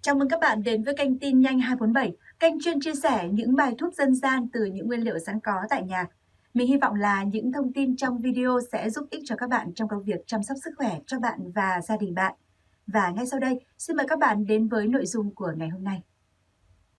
Chào mừng các bạn đến với kênh Tin Nhanh 247, kênh chuyên chia sẻ những bài thuốc dân gian từ những nguyên liệu sẵn có tại nhà. Mình hy vọng là những thông tin trong video sẽ giúp ích cho các bạn trong công việc chăm sóc sức khỏe cho bạn và gia đình bạn. Và ngay sau đây, xin mời các bạn đến với nội dung của ngày hôm nay.